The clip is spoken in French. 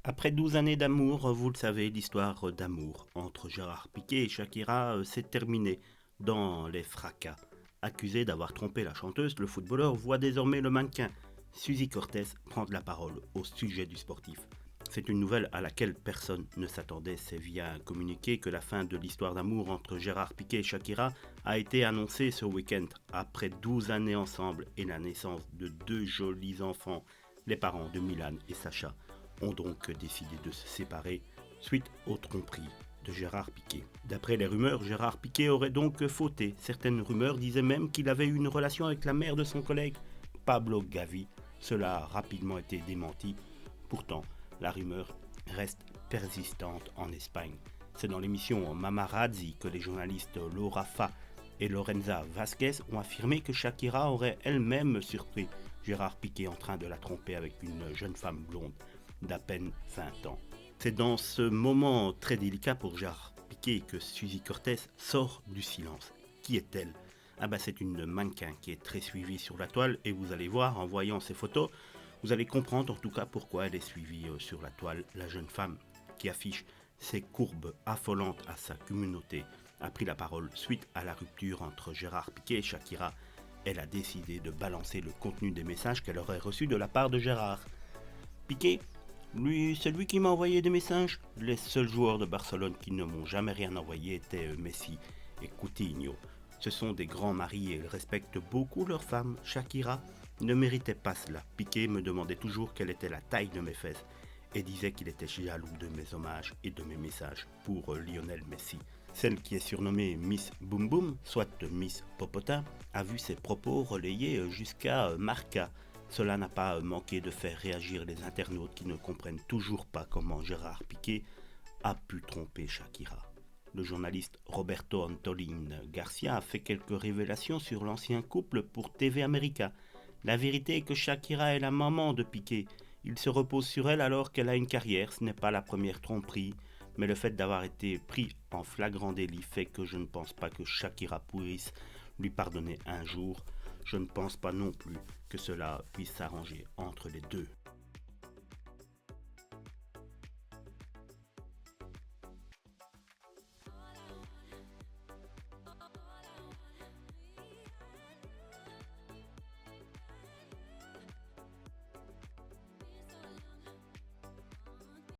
Après 12 années d'amour, vous le savez, l'histoire d'amour entre Gérard Piqué et Shakira s'est terminée dans les fracas. Accusé d'avoir trompé la chanteuse, le footballeur voit désormais le mannequin Suzy Cortez prendre la parole au sujet du sportif. C'est une nouvelle à laquelle personne ne s'attendait. C'est via un communiqué que la fin de l'histoire d'amour entre Gérard Piqué et Shakira a été annoncée ce week-end. Après 12 années ensemble et la naissance de deux jolis enfants, les parents de Milan et Sacha ont donc décidé de se séparer suite aux tromperies de Gérard Piqué. D'après les rumeurs, Gérard Piqué aurait donc fauté. Certaines rumeurs disaient même qu'il avait eu une relation avec la mère de son collègue, Pablo Gavi. Cela a rapidement été démenti. Pourtant, la rumeur reste persistante en Espagne. C'est dans l'émission Mamarazzi que les journalistes Laura Fa et Lorenza Vasquez ont affirmé que Shakira aurait elle-même surpris Gérard Piqué en train de la tromper avec une jeune femme blonde d'à peine 20 ans. C'est dans ce moment très délicat pour Gérard Piqué que Suzy Cortez sort du silence. Qui est-elle? C'est une mannequin qui est très suivie sur la toile et vous allez voir en voyant ces photos, vous allez comprendre en tout cas pourquoi elle est suivie sur la toile. La jeune femme qui affiche ses courbes affolantes à sa communauté a pris la parole suite à la rupture entre Gérard Piqué et Shakira. Elle a décidé de balancer le contenu des messages qu'elle aurait reçus de la part de Gérard. Piqué, lui, c'est lui qui m'a envoyé des messages. Les seuls joueurs de Barcelone qui ne m'ont jamais rien envoyé étaient Messi et Coutinho. Ce sont des grands maris et ils respectent beaucoup leurs femmes. Shakira ne méritait pas cela. Piqué me demandait toujours quelle était la taille de mes fesses et disait qu'il était jaloux de mes hommages et de mes messages pour Lionel Messi. Celle qui est surnommée Miss Boom Boom, soit Miss Popotin, a vu ses propos relayés jusqu'à Marca. Cela n'a pas manqué de faire réagir les internautes qui ne comprennent toujours pas comment Gérard Piqué a pu tromper Shakira. Le journaliste Roberto Antolin Garcia a fait quelques révélations sur l'ancien couple pour TV America. La vérité est que Shakira est la maman de Piqué. Il se repose sur elle alors qu'elle a une carrière. Ce n'est pas la première tromperie, mais le fait d'avoir été pris en flagrant délit fait que je ne pense pas que Shakira puisse lui pardonner un jour. Je ne pense pas non plus que cela puisse s'arranger entre les deux.